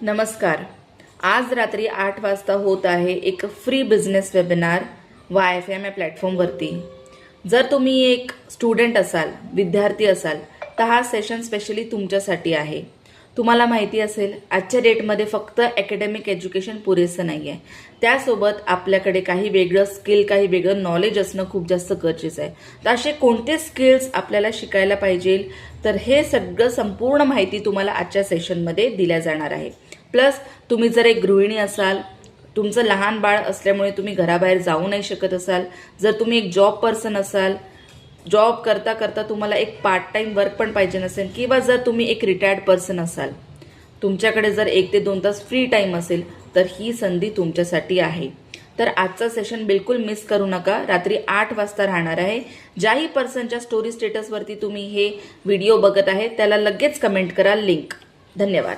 नमस्कार. आज रात्री 8 वाजता होत आहे एक फ्री बिझनेस वेबिनार YFM या प्लॅटफॉर्मवरती. जर तुम्ही एक स्टुडंट असाल, विद्यार्थी असाल, तर हा सेशन स्पेशली तुमच्यासाठी आहे. तुम्हाला माहिती असेल आजच्या डेटमध्ये फक्त अकॅडमिक एज्युकेशन पुरेसं नाही आहे. त्यासोबत आपल्याकडे काही वेगळं स्किल, काही वेगळं नॉलेज असणं खूप जास्त गरजेचं आहे. तर असे कोणते स्किल्स आपल्याला शिकायला पाहिजे, तर हे सगळं संपूर्ण माहिती तुम्हाला आजच्या सेशनमध्ये दिल्या जाणार आहे. प्लस तुम्ही जर एक गृहिणी असाल, तुमचं लहान बाळ असल्यामुळे तुम्ही घराबाहेर जाऊ नाही शकत असाल, जर तुम्ही एक जॉब पर्सन असाल, जॉब करता करता तुम्हाला एक पार्ट टाइम वर्क पण पाहिजे नसेल, किंवा जर तुम्ही एक रिटायर्ड पर्सन असाल, तुमच्याकडे जर 1 ते 2 तास फ्री टाइम असेल, तर ही संधी तुमच्यासाठी आहे. तर आजचा सेशन बिलकुल मिस करू नका. रात्री 8 वाजता राहणार आहे. ज्याही पर्सनच्या स्टोरी स्टेटसवरती तुम्ही हे व्हिडिओ बघत आहे त्याला लगेच कमेंट करा लिंक. धन्यवाद.